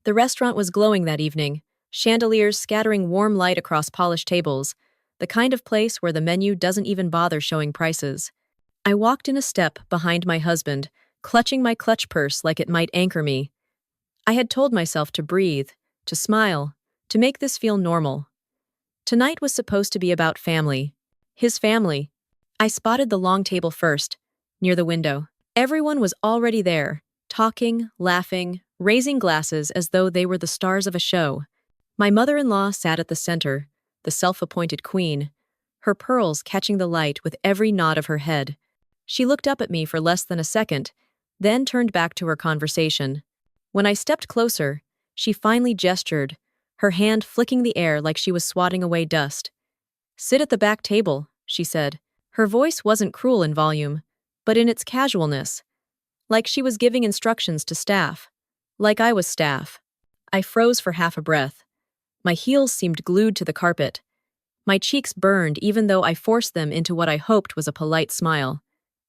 The restaurant was glowing that evening, chandeliers scattering warm light across polished tables, the kind of place where the menu doesn't even bother showing prices. I walked in a step behind my husband, clutching my clutch purse like it might anchor me. I had told myself to breathe, to smile, to make this feel normal. Tonight was supposed to be about family. His family. I spotted the long table first, near the window. Everyone was already there, talking, laughing, raising glasses as though they were the stars of a show. My mother-in-law sat at the center, the self-appointed queen, her pearls catching the light with every nod of her head. She looked up at me for less than a second, then turned back to her conversation. When I stepped closer, she finally gestured, her hand flicking the air like she was swatting away dust. "Sit at the back table," she said. Her voice wasn't cruel in volume, but in its casualness. Like she was giving instructions to staff. Like I was staff. I froze for half a breath. My heels seemed glued to the carpet. My cheeks burned even though I forced them into what I hoped was a polite smile.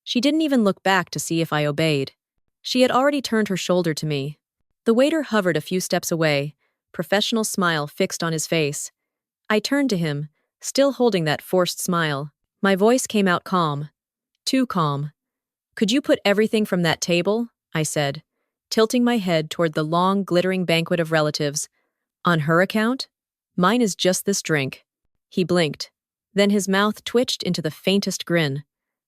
She didn't even look back to see if I obeyed. She had already turned her shoulder to me. The waiter hovered a few steps away, professional smile fixed on his face. I turned to him, still holding that forced smile. My voice came out calm. Too calm. "Could you put everything from that table?" I said, tilting my head toward the long, glittering banquet of relatives. "On her account? Mine is just this drink." He blinked. Then his mouth twitched into the faintest grin.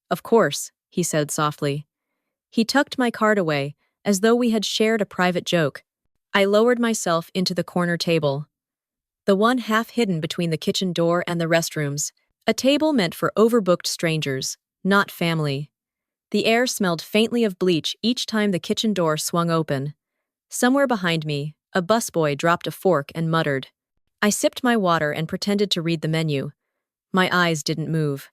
"Of course," he said softly. He tucked my card away, as though we had shared a private joke. I lowered myself into the corner table. The one half hidden between the kitchen door and the restrooms. A table meant for overbooked strangers, not family. The air smelled faintly of bleach each time the kitchen door swung open. Somewhere behind me, a busboy dropped a fork and muttered. I sipped my water and pretended to read the menu. My eyes didn't move.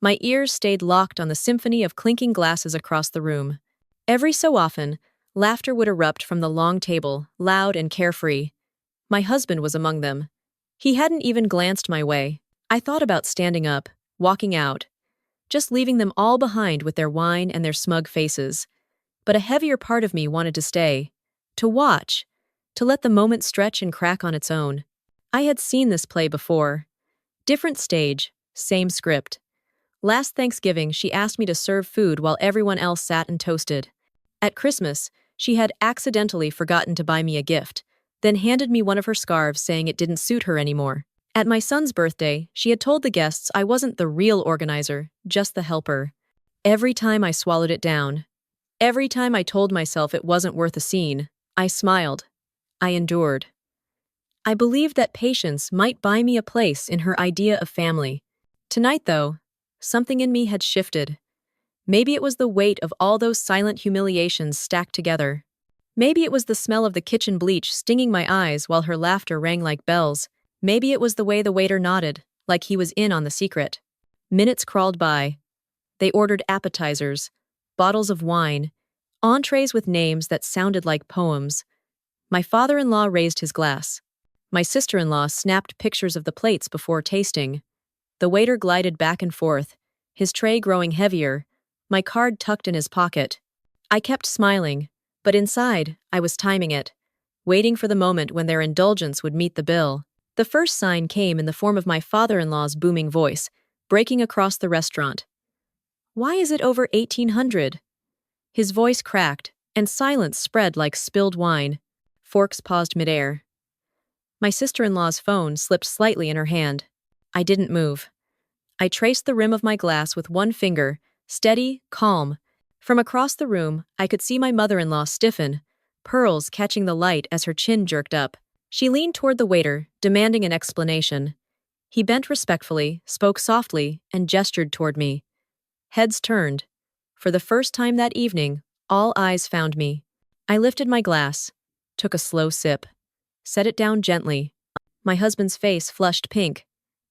My ears stayed locked on the symphony of clinking glasses across the room. Every so often, laughter would erupt from the long table, loud and carefree. My husband was among them. He hadn't even glanced my way. I thought about standing up, walking out, just leaving them all behind with their wine and their smug faces. But a heavier part of me wanted to stay, to watch, to let the moment stretch and crack on its own. I had seen this play before. Different stage, same script. Last Thanksgiving, she asked me to serve food while everyone else sat and toasted. At Christmas, she had accidentally forgotten to buy me a gift, then handed me one of her scarves saying it didn't suit her anymore. At my son's birthday, she had told the guests I wasn't the real organizer, just the helper. Every time I swallowed it down, every time I told myself it wasn't worth a scene, I smiled. I endured. I believed that patience might buy me a place in her idea of family. Tonight, though, something in me had shifted. Maybe it was the weight of all those silent humiliations stacked together. Maybe it was the smell of the kitchen bleach stinging my eyes while her laughter rang like bells. Maybe it was the way the waiter nodded, like he was in on the secret. Minutes crawled by. They ordered appetizers, bottles of wine, entrees with names that sounded like poems. My father-in-law raised his glass. My sister-in-law snapped pictures of the plates before tasting. The waiter glided back and forth, his tray growing heavier, my card tucked in his pocket. I kept smiling, but inside, I was timing it, waiting for the moment when their indulgence would meet the bill. The first sign came in the form of my father-in-law's booming voice, breaking across the restaurant. "Why is it over 1800? His voice cracked, and silence spread like spilled wine. Forks paused midair. My sister-in-law's phone slipped slightly in her hand. I didn't move. I traced the rim of my glass with one finger, steady, calm. From across the room, I could see my mother-in-law stiffen, pearls catching the light as her chin jerked up. She leaned toward the waiter, demanding an explanation. He bent respectfully, spoke softly, and gestured toward me. Heads turned. For the first time that evening, all eyes found me. I lifted my glass, took a slow sip, set it down gently. My husband's face flushed pink.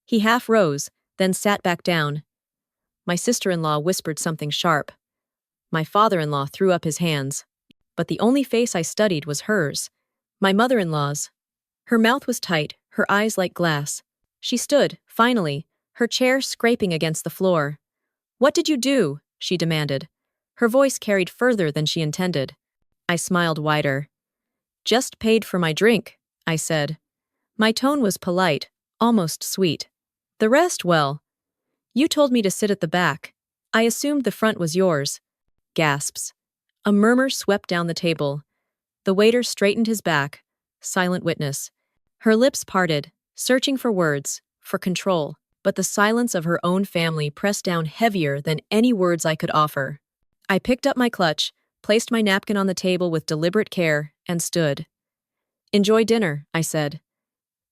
He half rose, then sat back down. My sister-in-law whispered something sharp. My father-in-law threw up his hands. But the only face I studied was hers. My mother-in-law's. Her mouth was tight, her eyes like glass. She stood, finally, her chair scraping against the floor. "What did you do?" she demanded. Her voice carried further than she intended. I smiled wider. Just paid for my drink, I said. My tone was polite, almost sweet. The rest, well, you told me to sit at the back. I assumed the front was yours. Gasps. A murmur swept down the table. The waiter straightened his back, silent witness. Her lips parted, searching for words, for control, but the silence of her own family pressed down heavier than any words I could offer. I picked up my clutch, placed my napkin on the table with deliberate care, and stood. Enjoy dinner, I said.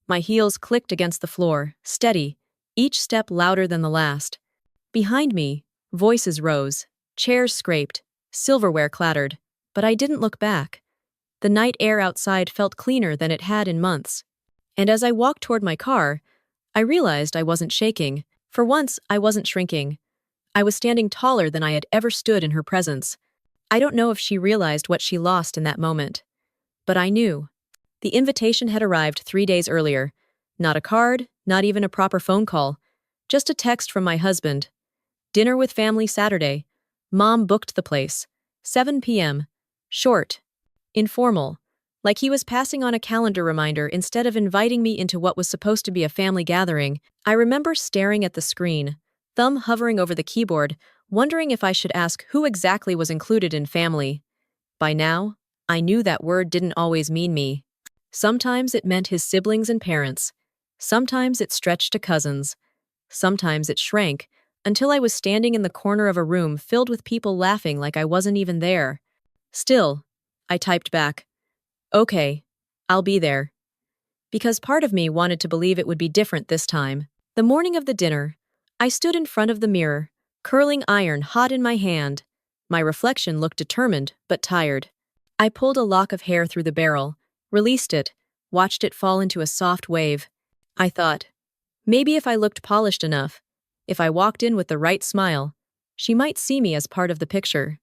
My heels clicked against the floor, steady, each step louder than the last. Behind me, voices rose, chairs scraped, silverware clattered, but I didn't look back. The night air outside felt cleaner than it had in months. And as I walked toward my car, I realized I wasn't shaking. For once, I wasn't shrinking. I was standing taller than I had ever stood in her presence. I don't know if she realized what she lost in that moment. But I knew. The invitation had arrived 3 days earlier. Not a card, not even a proper phone call. Just a text from my husband. Dinner with family Saturday. Mom booked the place. 7 p.m. Short. Informal. Like he was passing on a calendar reminder instead of inviting me into what was supposed to be a family gathering. I remember staring at the screen, thumb hovering over the keyboard, wondering if I should ask who exactly was included in family. By now, I knew that word didn't always mean me. Sometimes it meant his siblings and parents. Sometimes it stretched to cousins. Sometimes it shrank, until I was standing in the corner of a room filled with people laughing like I wasn't even there. Still, I typed back, "Okay, I'll be there." Because part of me wanted to believe it would be different this time. The morning of the dinner, I stood in front of the mirror, curling iron hot in my hand. My reflection looked determined, but tired. I pulled a lock of hair through the barrel, released it, watched it fall into a soft wave. I thought, maybe if I looked polished enough, if I walked in with the right smile, she might see me as part of the picture.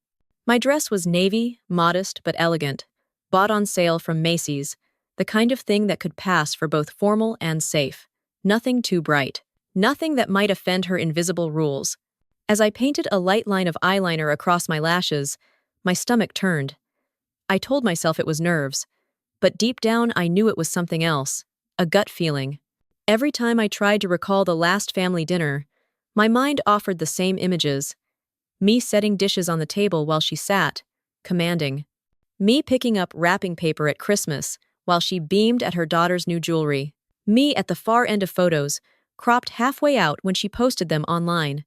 My dress was navy, modest but elegant, bought on sale from Macy's, the kind of thing that could pass for both formal and safe. Nothing too bright. Nothing that might offend her invisible rules. As I painted a light line of eyeliner across my lashes, my stomach turned. I told myself it was nerves, but deep down I knew it was something else, a gut feeling. Every time I tried to recall the last family dinner, my mind offered the same images. Me setting dishes on the table while she sat, commanding. Me picking up wrapping paper at Christmas while she beamed at her daughter's new jewelry. Me at the far end of photos, cropped halfway out when she posted them online.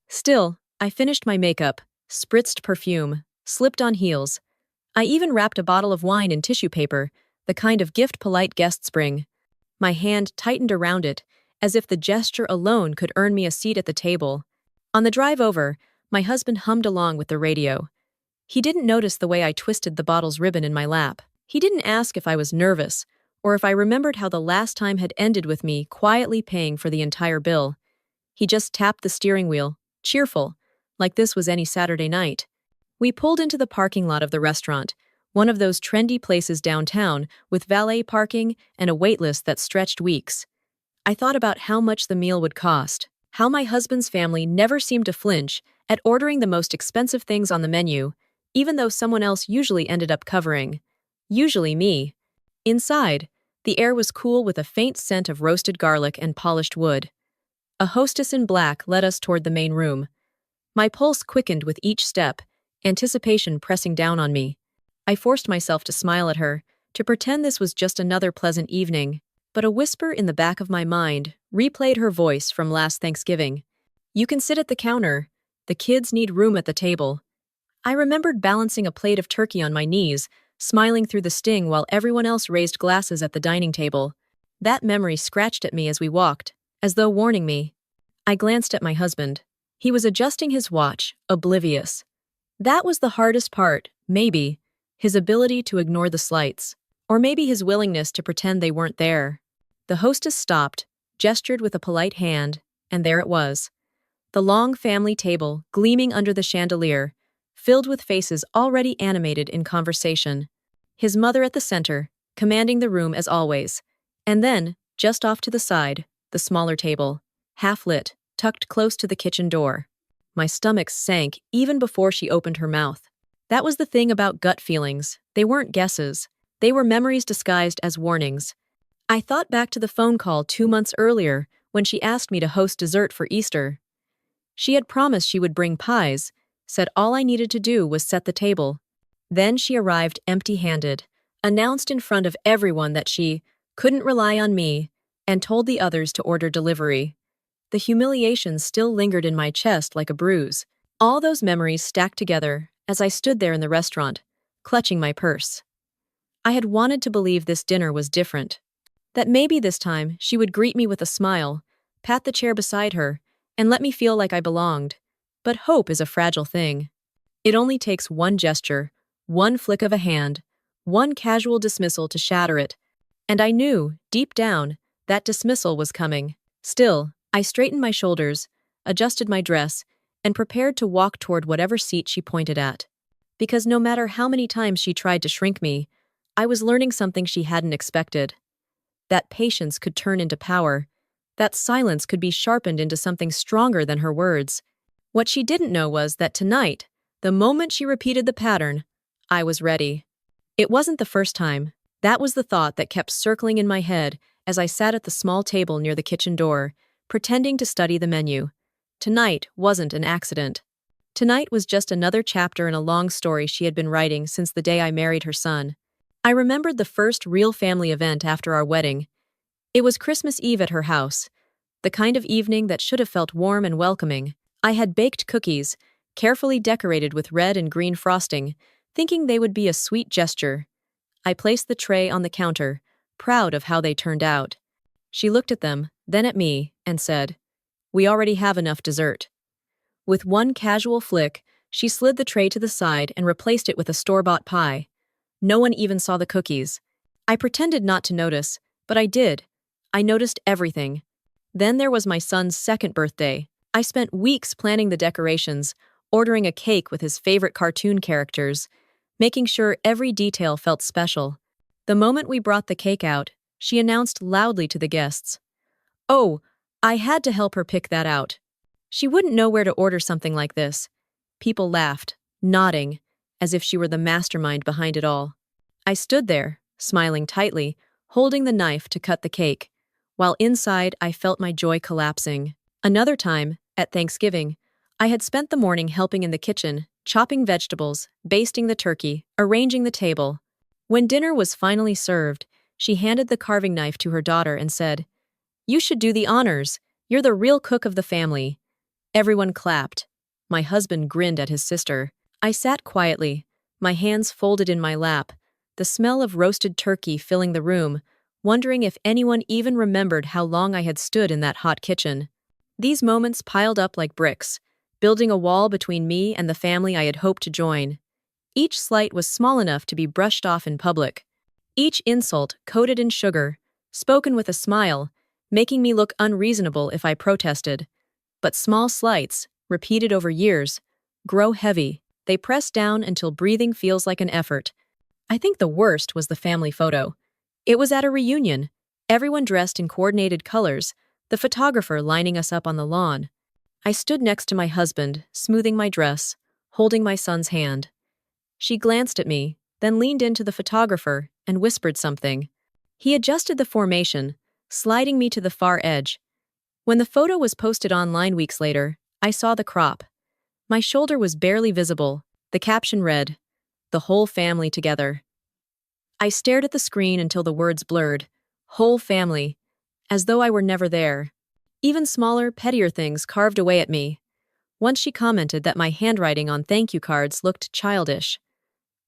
Still, I finished my makeup, spritzed perfume, slipped on heels. I even wrapped a bottle of wine in tissue paper, the kind of gift polite guests bring. My hand tightened around it, as if the gesture alone could earn me a seat at the table. On the drive over, my husband hummed along with the radio. He didn't notice the way I twisted the bottle's ribbon in my lap. He didn't ask if I was nervous, or if I remembered how the last time had ended with me quietly paying for the entire bill. He just tapped the steering wheel, cheerful, like this was any Saturday night. We pulled into the parking lot of the restaurant, one of those trendy places downtown with valet parking and a wait list that stretched weeks. I thought about how much the meal would cost, how my husband's family never seemed to flinch at ordering the most expensive things on the menu, even though someone else usually ended up covering. Usually me. Inside, the air was cool with a faint scent of roasted garlic and polished wood. A hostess in black led us toward the main room. My pulse quickened with each step, anticipation pressing down on me. I forced myself to smile at her, to pretend this was just another pleasant evening, but a whisper in the back of my mind replayed her voice from last Thanksgiving. "You can sit at the counter. The kids need room at the table." I remembered balancing a plate of turkey on my knees, smiling through the sting while everyone else raised glasses at the dining table. That memory scratched at me as we walked, as though warning me. I glanced at my husband. He was adjusting his watch, oblivious. That was the hardest part, maybe, his ability to ignore the slights, or maybe his willingness to pretend they weren't there. The hostess stopped, gestured with a polite hand, and there it was. The long family table, gleaming under the chandelier, filled with faces already animated in conversation. His mother at the center, commanding the room as always. And then, just off to the side, the smaller table, half-lit, tucked close to the kitchen door. My stomach sank even before she opened her mouth. That was the thing about gut feelings. They weren't guesses. They were memories disguised as warnings. I thought back to the phone call 2 months earlier when she asked me to host dessert for Easter. She had promised she would bring pies, said all I needed to do was set the table. Then she arrived empty-handed, announced in front of everyone that she couldn't rely on me, and told the others to order delivery. The humiliation still lingered in my chest like a bruise. All those memories stacked together as I stood there in the restaurant, clutching my purse. I had wanted to believe this dinner was different. That maybe this time she would greet me with a smile, pat the chair beside her, and let me feel like I belonged. But hope is a fragile thing. It only takes one gesture, one flick of a hand, one casual dismissal to shatter it. And I knew, deep down, that dismissal was coming. Still, I straightened my shoulders, adjusted my dress, and prepared to walk toward whatever seat she pointed at. Because no matter how many times she tried to shrink me, I was learning something she hadn't expected. That patience could turn into power. That silence could be sharpened into something stronger than her words. What she didn't know was that tonight, the moment she repeated the pattern, I was ready. It wasn't the first time. That was the thought that kept circling in my head as I sat at the small table near the kitchen door, pretending to study the menu. Tonight wasn't an accident. Tonight was just another chapter in a long story she had been writing since the day I married her son. I remembered the first real family event after our wedding. It was Christmas Eve at her house, the kind of evening that should have felt warm and welcoming. I had baked cookies, carefully decorated with red and green frosting, thinking they would be a sweet gesture. I placed the tray on the counter, proud of how they turned out. She looked at them, then at me, and said, "We already have enough dessert." With one casual flick, she slid the tray to the side and replaced it with a store-bought pie. No one even saw the cookies. I pretended not to notice, but I did. I noticed everything. Then there was my son's second birthday. I spent weeks planning the decorations, ordering a cake with his favorite cartoon characters, making sure every detail felt special. The moment we brought the cake out, she announced loudly to the guests, "Oh, I had to help her pick that out." She wouldn't know where to order something like this. People laughed, nodding, as if she were the mastermind behind it all. I stood there, smiling tightly, holding the knife to cut the cake, while inside I felt my joy collapsing. Another time, at Thanksgiving, I had spent the morning helping in the kitchen, chopping vegetables, basting the turkey, arranging the table. When dinner was finally served, she handed the carving knife to her daughter and said, "You should do the honors. You're the real cook of the family." Everyone clapped. My husband grinned at his sister. I sat quietly, my hands folded in my lap, the smell of roasted turkey filling the room, wondering if anyone even remembered how long I had stood in that hot kitchen. These moments piled up like bricks, building a wall between me and the family I had hoped to join. Each slight was small enough to be brushed off in public. Each insult coated in sugar, spoken with a smile, making me look unreasonable if I protested. But small slights, repeated over years, grow heavy. They press down until breathing feels like an effort. I think the worst was the family photo. It was at a reunion, everyone dressed in coordinated colors, the photographer lining us up on the lawn. I stood next to my husband, smoothing my dress, holding my son's hand. She glanced at me, then leaned into the photographer and whispered something. He adjusted the formation, sliding me to the far edge. When the photo was posted online weeks later, I saw the crop. My shoulder was barely visible. The caption read, "The whole family together." I stared at the screen until the words blurred. Whole family. As though I were never there. Even smaller, pettier things carved away at me. Once she commented that my handwriting on thank you cards looked childish.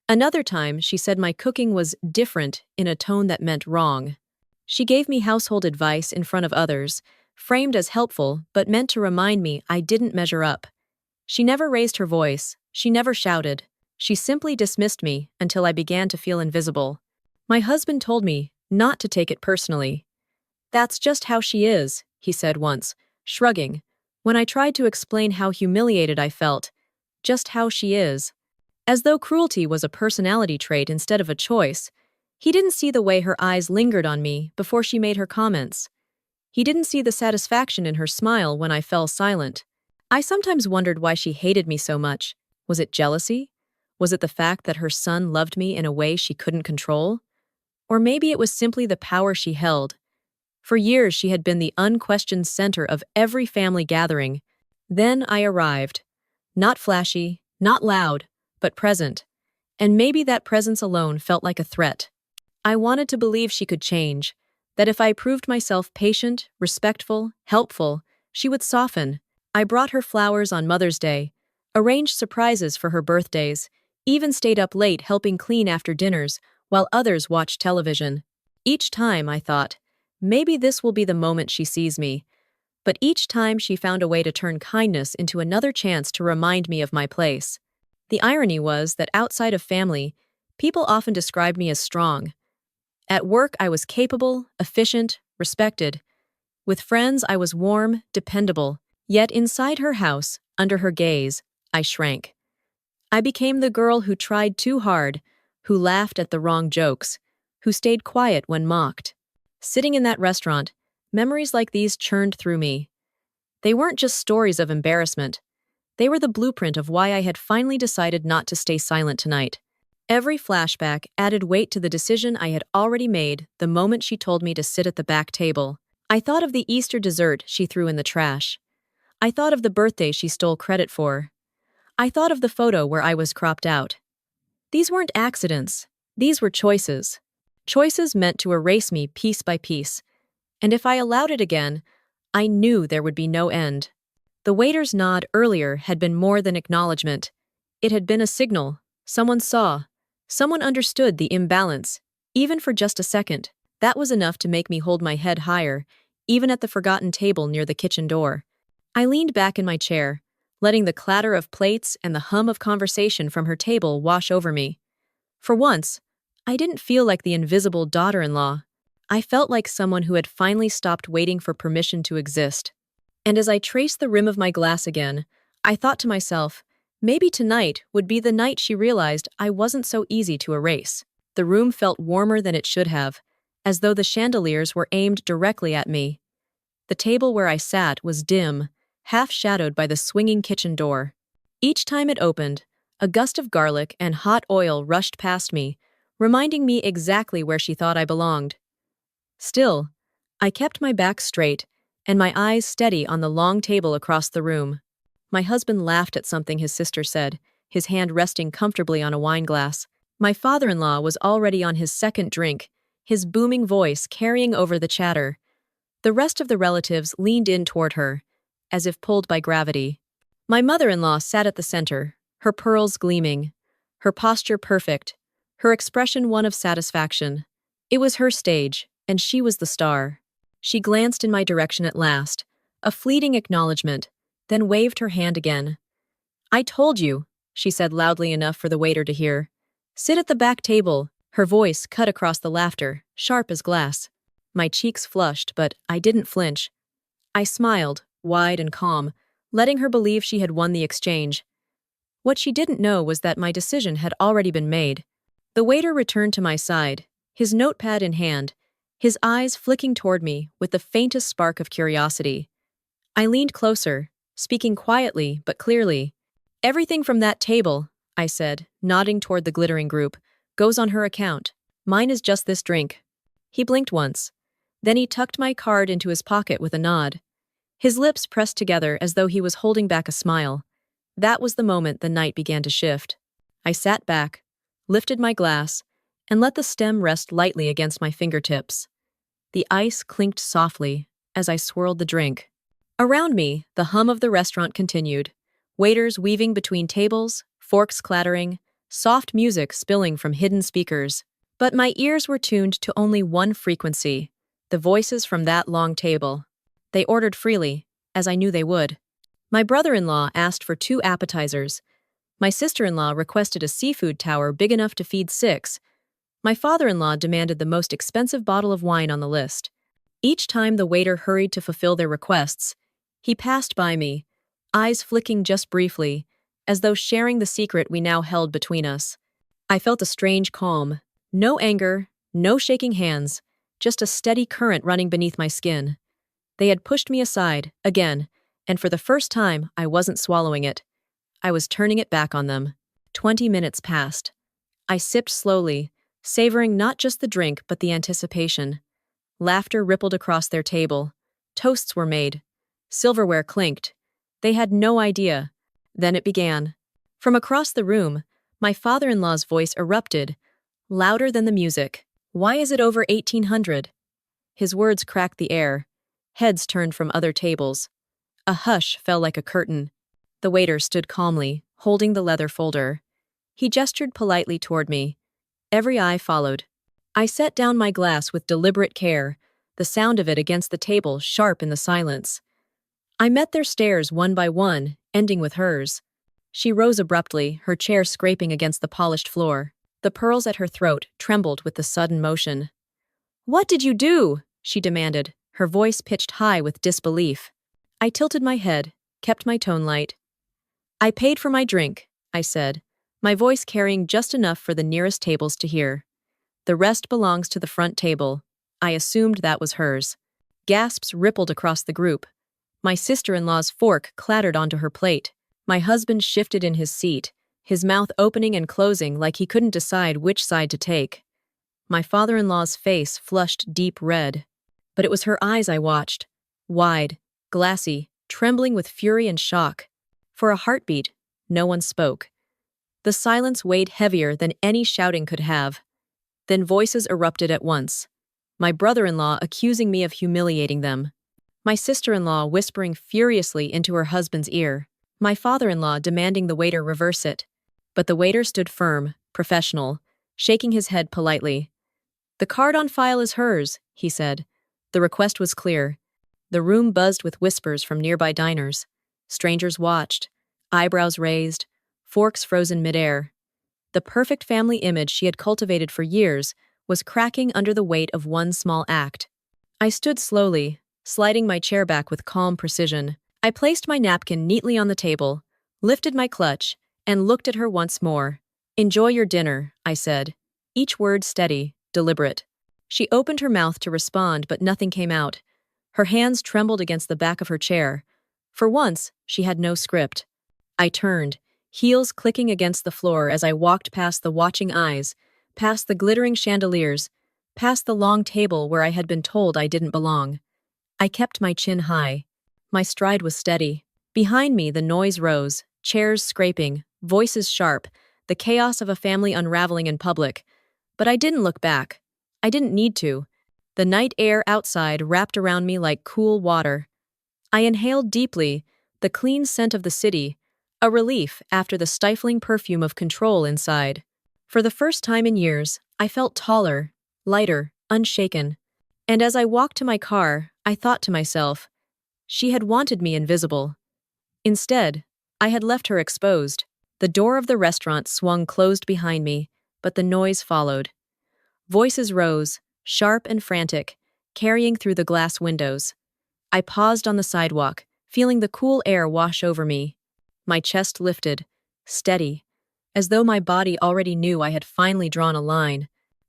Another time, she said my cooking was different in a tone that meant wrong. She gave me household advice in front of others, framed as helpful but meant to remind me I didn't measure up. She never raised her voice, she never shouted. She simply dismissed me until I began to feel invisible. My husband told me not to take it personally. "That's just how she is," he said once, shrugging, when I tried to explain how humiliated I felt. Just how she is. As though cruelty was a personality trait instead of a choice. He didn't see the way her eyes lingered on me before she made her comments. He didn't see the satisfaction in her smile when I fell silent. I sometimes wondered why she hated me so much. Was it jealousy? Was it the fact that her son loved me in a way she couldn't control? Or maybe it was simply the power she held. For years, she had been the unquestioned center of every family gathering. Then I arrived. Not flashy, not loud, but present. And maybe that presence alone felt like a threat. I wanted to believe she could change, that if I proved myself patient, respectful, helpful, she would soften. I brought her flowers on Mother's Day, arranged surprises for her birthdays, even stayed up late helping clean after dinners while others watched television. Each time I thought, maybe this will be the moment she sees me. But each time she found a way to turn kindness into another chance to remind me of my place. The irony was that outside of family, people often described me as strong. At work, I was capable, efficient, respected. With friends, I was warm, dependable. Yet inside her house, under her gaze, I shrank. I became the girl who tried too hard, who laughed at the wrong jokes, who stayed quiet when mocked. Sitting in that restaurant, memories like these churned through me. They weren't just stories of embarrassment. They were the blueprint of why I had finally decided not to stay silent tonight. Every flashback added weight to the decision I had already made the moment she told me to sit at the back table. I thought of the Easter dessert she threw in the trash. I thought of the birthday she stole credit for. I thought of the photo where I was cropped out. These weren't accidents. These were choices. Choices meant to erase me piece by piece. And if I allowed it again, I knew there would be no end. The waiter's nod earlier had been more than acknowledgement. It had been a signal. Someone saw. Someone understood the imbalance, even for just a second. That was enough to make me hold my head higher, even at the forgotten table near the kitchen door. I leaned back in my chair, letting the clatter of plates and the hum of conversation from her table wash over me. For once, I didn't feel like the invisible daughter-in-law. I felt like someone who had finally stopped waiting for permission to exist. And as I traced the rim of my glass again, I thought to myself, maybe tonight would be the night she realized I wasn't so easy to erase. The room felt warmer than it should have, as though the chandeliers were aimed directly at me. The table where I sat was dim, half-shadowed by the swinging kitchen door. Each time it opened, a gust of garlic and hot oil rushed past me, reminding me exactly where she thought I belonged. Still, I kept my back straight and my eyes steady on the long table across the room. My husband laughed at something his sister said, his hand resting comfortably on a wine glass. My father-in-law was already on his second drink, his booming voice carrying over the chatter. The rest of the relatives leaned in toward her, as if pulled by gravity. My mother-in-law sat at the center, her pearls gleaming, her posture perfect, her expression one of satisfaction. It was her stage, and she was the star. She glanced in my direction at last, a fleeting acknowledgement, then waved her hand again. "I told you," she said loudly enough for the waiter to hear. "Sit at the back table." Her voice cut across the laughter, sharp as glass. My cheeks flushed, but I didn't flinch. I smiled, wide and calm, letting her believe she had won the exchange. What she didn't know was that my decision had already been made. The waiter returned to my side, his notepad in hand, his eyes flicking toward me with the faintest spark of curiosity. I leaned closer, speaking quietly but clearly. "Everything from that table," I said, nodding toward the glittering group, "goes on her account. Mine is just this drink." He blinked once. Then he tucked my card into his pocket with a nod. His lips pressed together as though he was holding back a smile. That was the moment the night began to shift. I sat back, lifted my glass, and let the stem rest lightly against my fingertips. The ice clinked softly as I swirled the drink. Around me, the hum of the restaurant continued. Waiters weaving between tables, forks clattering, soft music spilling from hidden speakers. But my ears were tuned to only one frequency, the voices from that long table. They ordered freely, as I knew they would. My brother-in-law asked for 2 appetizers. My sister-in-law requested a seafood tower big enough to feed 6. My father-in-law demanded the most expensive bottle of wine on the list. Each time the waiter hurried to fulfill their requests, he passed by me, eyes flicking just briefly, as though sharing the secret we now held between us. I felt a strange calm. No anger, no shaking hands, just a steady current running beneath my skin. They had pushed me aside, again, and for the first time, I wasn't swallowing it. I was turning it back on them. 20 minutes passed. I sipped slowly, savoring not just the drink but the anticipation. Laughter rippled across their table. Toasts were made. Silverware clinked. They had no idea. Then it began. From across the room, my father-in-law's voice erupted, louder than the music. "Why is it over 1800?" His words cracked the air. Heads turned from other tables. A hush fell like a curtain. The waiter stood calmly, holding the leather folder. He gestured politely toward me. Every eye followed. I set down my glass with deliberate care, the sound of it against the table sharp in the silence. I met their stares one by one, ending with hers. She rose abruptly, her chair scraping against the polished floor. The pearls at her throat trembled with the sudden motion. "What did you do?" she demanded, her voice pitched high with disbelief. I tilted my head, kept my tone light. "I paid for my drink," I said, my voice carrying just enough for the nearest tables to hear. "The rest belongs to the front table." I assumed that was hers. Gasps rippled across the group. My sister-in-law's fork clattered onto her plate. My husband shifted in his seat, his mouth opening and closing like he couldn't decide which side to take. My father-in-law's face flushed deep red. But it was her eyes I watched. Wide, glassy, trembling with fury and shock. For a heartbeat, no one spoke. The silence weighed heavier than any shouting could have. Then voices erupted at once. My brother-in-law accusing me of humiliating them. My sister-in-law whispering furiously into her husband's ear. My father-in-law demanding the waiter reverse it. But the waiter stood firm, professional, shaking his head politely. "The card on file is hers," he said. The request was clear. The room buzzed with whispers from nearby diners. Strangers watched, eyebrows raised, forks frozen midair. The perfect family image she had cultivated for years was cracking under the weight of one small act. I stood slowly, sliding my chair back with calm precision. I placed my napkin neatly on the table, lifted my clutch, and looked at her once more. "Enjoy your dinner," I said, each word steady, deliberate. She opened her mouth to respond, but nothing came out. Her hands trembled against the back of her chair. For once, she had no script. I turned, heels clicking against the floor as I walked past the watching eyes, past the glittering chandeliers, past the long table where I had been told I didn't belong. I kept my chin high. My stride was steady. Behind me, the noise rose, chairs scraping, voices sharp, the chaos of a family unraveling in public. But I didn't look back. I didn't need to. The night air outside wrapped around me like cool water. I inhaled deeply, the clean scent of the city, a relief after the stifling perfume of control inside. For the first time in years, I felt taller, lighter, unshaken. And as I walked to my car, I thought to myself, she had wanted me invisible. Instead, I had left her exposed. The door of the restaurant swung closed behind me, but the noise followed. Voices rose, sharp and frantic, carrying through the glass windows. I paused on the sidewalk, feeling the cool air wash over me. My chest lifted, steady, as though my body already knew I had finally drawn a line.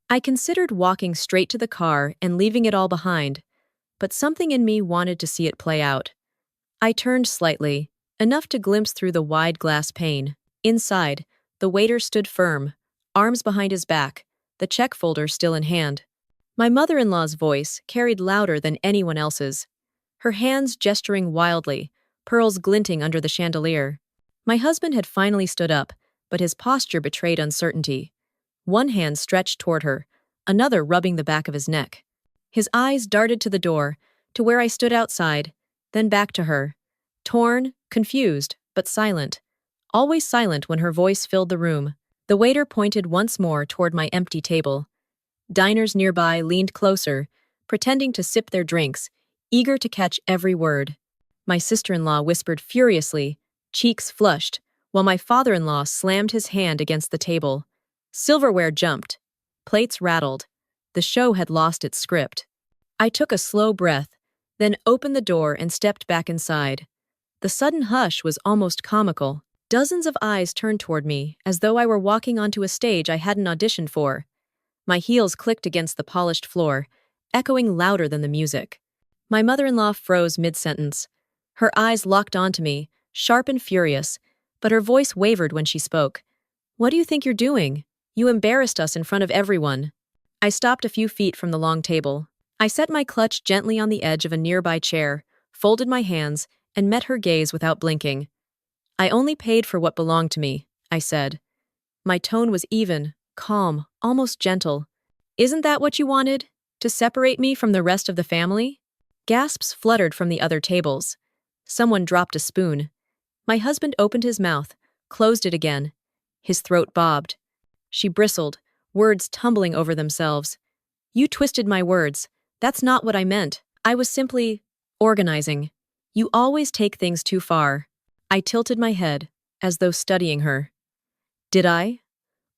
I considered walking straight to the car and leaving it all behind, but something in me wanted to see it play out. I turned slightly, enough to glimpse through the wide glass pane. Inside, the waiter stood firm, arms behind his back, the check folder still in hand. My mother-in-law's voice carried louder than anyone else's, her hands gesturing wildly, pearls glinting under the chandelier. My husband had finally stood up, but his posture betrayed uncertainty. One hand stretched toward her, another rubbing the back of his neck. His eyes darted to the door, to where I stood outside, then back to her. Torn, confused, but silent. Always silent when her voice filled the room. The waiter pointed once more toward my empty table. Diners nearby leaned closer, pretending to sip their drinks, eager to catch every word. My sister-in-law whispered furiously, cheeks flushed, while my father-in-law slammed his hand against the table. Silverware jumped. Plates rattled. The show had lost its script. I took a slow breath, then opened the door and stepped back inside. The sudden hush was almost comical. Dozens of eyes turned toward me, as though I were walking onto a stage I hadn't auditioned for. My heels clicked against the polished floor, echoing louder than the music. My mother-in-law froze mid-sentence. Her eyes locked onto me, sharp and furious, but her voice wavered when she spoke. "What do you think you're doing? You embarrassed us in front of everyone. I stopped a few feet from the long table. I set my clutch gently on the edge of a nearby chair, folded my hands, and met her gaze without blinking. I only paid for what belonged to me, I said. My tone was even, calm, almost gentle. Isn't that what you wanted? To separate me from the rest of the family? Gasps fluttered from the other tables. Someone dropped a spoon. My husband opened his mouth, closed it again. His throat bobbed. She bristled, words tumbling over themselves. You twisted my words. That's not what I meant. I was simply organizing. You always take things too far. I tilted my head, as though studying her. Did I?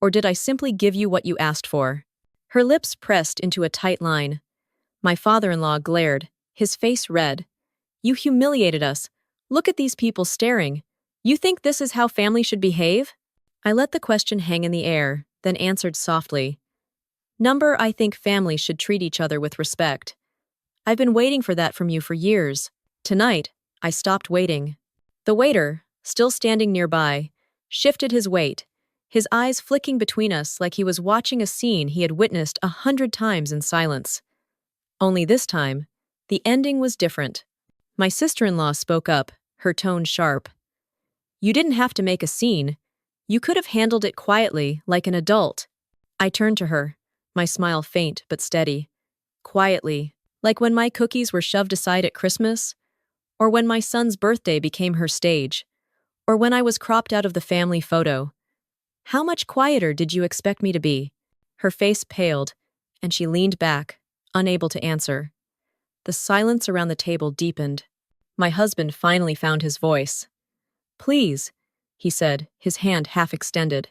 Or did I simply give you what you asked for? Her lips pressed into a tight line. My father-in-law glared, his face red. You humiliated us. Look at these people staring. You think this is how family should behave? I let the question hang in the air, then answered softly. I think families should treat each other with respect. I've been waiting for that from you for years. Tonight, I stopped waiting. The waiter, still standing nearby, shifted his weight, his eyes flicking between us like he was watching a scene he had witnessed 100 times in silence. Only this time, the ending was different. My sister-in-law spoke up, her tone sharp. You didn't have to make a scene. You could have handled it quietly, like an adult. I turned to her, my smile faint but steady. Quietly, like when my cookies were shoved aside at Christmas, or when my son's birthday became her stage, or when I was cropped out of the family photo. How much quieter did you expect me to be? Her face paled, and she leaned back, unable to answer. The silence around the table deepened. My husband finally found his voice. Please, he said, his hand half extended.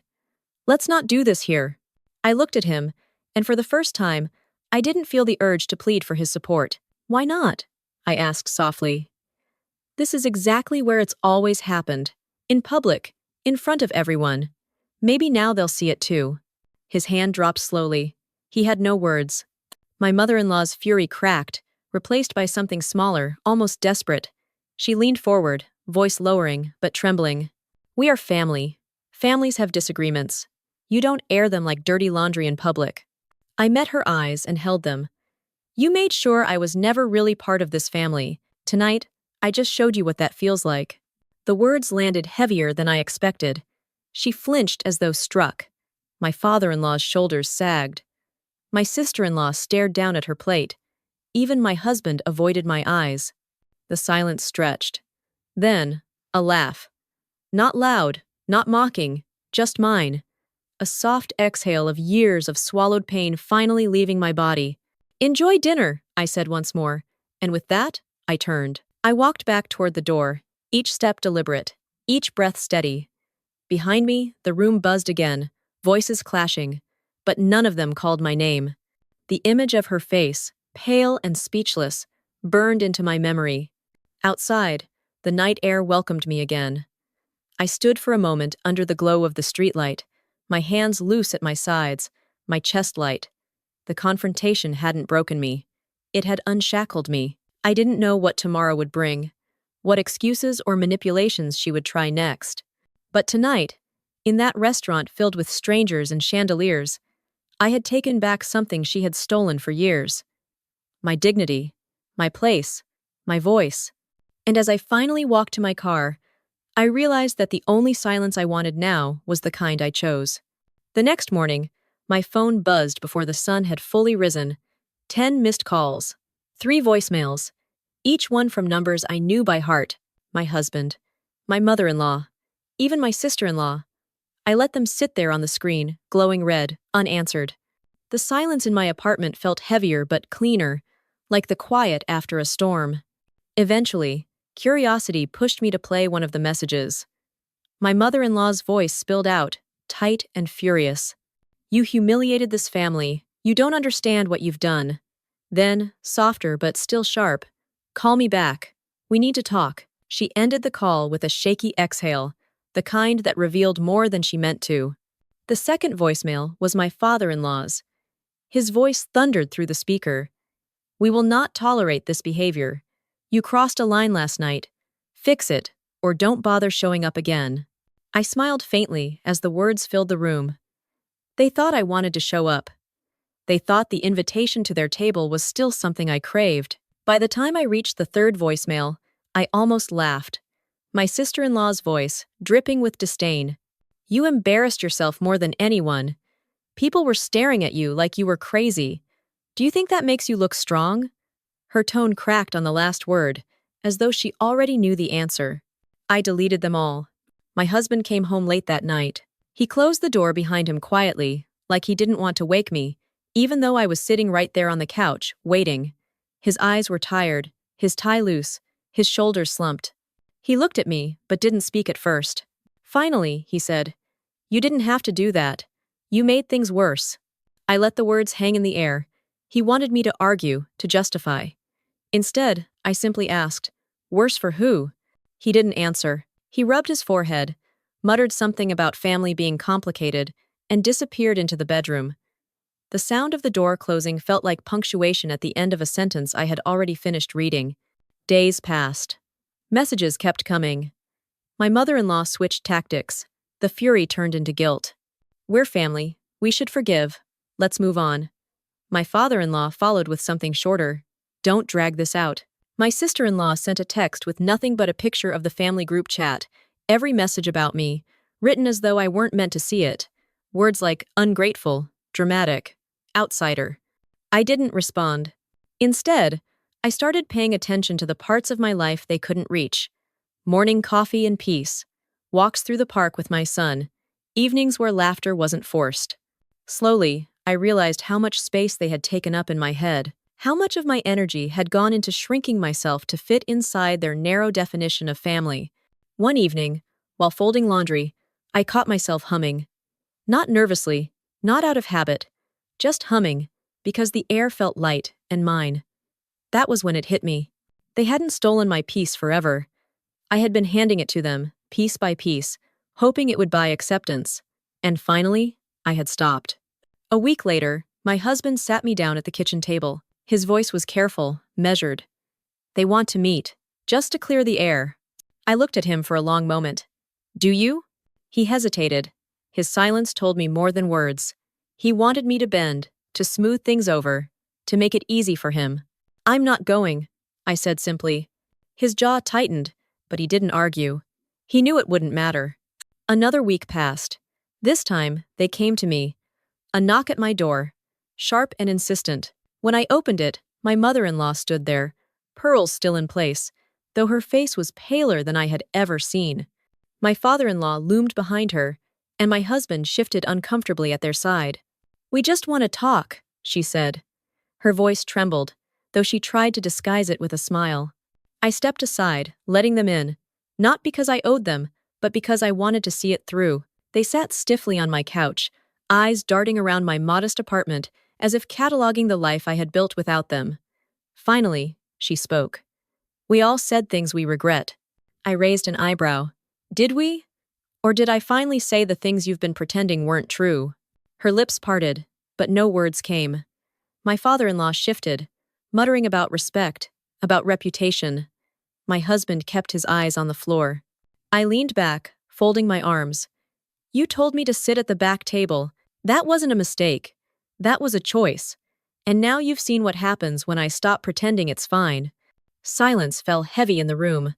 Let's not do this here. I looked at him, and for the first time, I didn't feel the urge to plead for his support. Why not? I asked softly. This is exactly where it's always happened. In public, in front of everyone. Maybe now they'll see it too. His hand dropped slowly. He had no words. My mother-in-law's fury cracked, replaced by something smaller, almost desperate. She leaned forward, voice lowering, but trembling. We are family. Families have disagreements. You don't air them like dirty laundry in public. I met her eyes and held them. You made sure I was never really part of this family. Tonight, I just showed you what that feels like. The words landed heavier than I expected. She flinched as though struck. My father-in-law's shoulders sagged. My sister-in-law stared down at her plate. Even my husband avoided my eyes. The silence stretched. Then, a laugh. Not loud, not mocking, just mine. A soft exhale of years of swallowed pain finally leaving my body. Enjoy dinner, I said once more, and with that, I turned. I walked back toward the door, each step deliberate, each breath steady. Behind me, the room buzzed again, voices clashing, but none of them called my name. The image of her face, pale and speechless, burned into my memory. Outside, the night air welcomed me again. I stood for a moment under the glow of the streetlight, my hands loose at my sides, my chest light. The confrontation hadn't broken me. It had unshackled me. I didn't know what tomorrow would bring, what excuses or manipulations she would try next. But tonight, in that restaurant filled with strangers and chandeliers, I had taken back something she had stolen for years. My dignity, my place, my voice. And as I finally walked to my car, I realized that the only silence I wanted now was the kind I chose. The next morning, my phone buzzed before the sun had fully risen. 10 missed calls, 3 voicemails, each one from numbers I knew by heart. My husband, my mother-in-law, even my sister-in-law. I let them sit there on the screen, glowing red, unanswered. The silence in my apartment felt heavier but cleaner, like the quiet after a storm. Eventually, curiosity pushed me to play one of the messages. My mother-in-law's voice spilled out, tight and furious. You humiliated this family. You don't understand what you've done. Then, softer but still sharp, call me back. We need to talk. She ended the call with a shaky exhale, the kind that revealed more than she meant to. The second voicemail was my father-in-law's. His voice thundered through the speaker. We will not tolerate this behavior. You crossed a line last night. Fix it, or don't bother showing up again. I smiled faintly as the words filled the room. They thought I wanted to show up. They thought the invitation to their table was still something I craved. By the time I reached the third voicemail, I almost laughed. My sister-in-law's voice, dripping with disdain. You embarrassed yourself more than anyone. People were staring at you like you were crazy. Do you think that makes you look strong? Her tone cracked on the last word, as though she already knew the answer. I deleted them all. My husband came home late that night. He closed the door behind him quietly, like he didn't want to wake me, even though I was sitting right there on the couch, waiting. His eyes were tired, his tie loose, his shoulders slumped. He looked at me, but didn't speak at first. Finally, he said, "You didn't have to do that. You made things worse." I let the words hang in the air. He wanted me to argue, to justify. Instead, I simply asked, "Worse for who?" He didn't answer. He rubbed his forehead, muttered something about family being complicated, and disappeared into the bedroom. The sound of the door closing felt like punctuation at the end of a sentence I had already finished reading. Days passed. Messages kept coming. My mother-in-law switched tactics. The fury turned into guilt. "We're family. We should forgive. Let's move on." My father-in-law followed with something shorter. "Don't drag this out." My sister-in-law sent a text with nothing but a picture of the family group chat, every message about me, written as though I weren't meant to see it. Words like ungrateful, dramatic, outsider. I didn't respond. Instead, I started paying attention to the parts of my life they couldn't reach. Morning coffee and peace, walks through the park with my son, evenings where laughter wasn't forced. Slowly, I realized how much space they had taken up in my head, how much of my energy had gone into shrinking myself to fit inside their narrow definition of family. One evening, while folding laundry, I caught myself humming. Not nervously, not out of habit, just humming, because the air felt light and mine. That was when it hit me. They hadn't stolen my peace forever. I had been handing it to them, piece by piece, hoping it would buy acceptance. And finally, I had stopped. A week later, my husband sat me down at the kitchen table. His voice was careful, measured. "They want to meet, just to clear the air." I looked at him for a long moment. "Do you?" He hesitated. His silence told me more than words. He wanted me to bend, to smooth things over, to make it easy for him. "I'm not going," I said simply. His jaw tightened, but he didn't argue. He knew it wouldn't matter. Another week passed. This time, they came to me. A knock at my door, sharp and insistent. When I opened it, my mother-in-law stood there, pearls still in place, though her face was paler than I had ever seen. My father-in-law loomed behind her, and my husband shifted uncomfortably at their side. "We just want to talk," she said. Her voice trembled, though she tried to disguise it with a smile. I stepped aside, letting them in, not because I owed them, but because I wanted to see it through. They sat stiffly on my couch, eyes darting around my modest apartment, as if cataloging the life I had built without them. Finally, she spoke. "We all said things we regret." I raised an eyebrow. "Did we? Or did I finally say the things you've been pretending weren't true?" Her lips parted, but no words came. My father-in-law shifted, muttering about respect, about reputation. My husband kept his eyes on the floor. I leaned back, folding my arms. "You told me to sit at the back table. That wasn't a mistake. That was a choice. And now you've seen what happens when I stop pretending it's fine." Silence fell heavy in the room.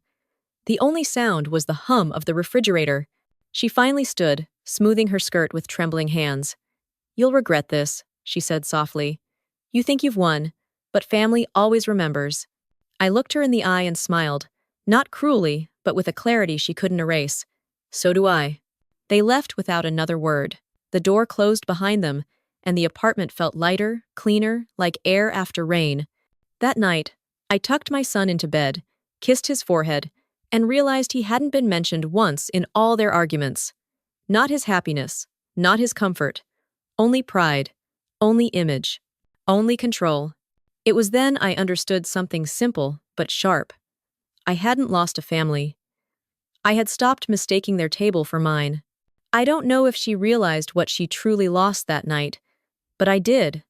The only sound was the hum of the refrigerator. She finally stood, smoothing her skirt with trembling hands. "You'll regret this," she said softly. "You think you've won, but family always remembers." I looked her in the eye and smiled, not cruelly, but with a clarity she couldn't erase. "So do I." They left without another word. The door closed behind them, and the apartment felt lighter, cleaner, like air after rain. That night, I tucked my son into bed, kissed his forehead, and realized he hadn't been mentioned once in all their arguments. Not his happiness, not his comfort. Only pride, only image, only control. It was then I understood something simple but sharp. I hadn't lost a family. I had stopped mistaking their table for mine. I don't know if she realized what she truly lost that night, but I did.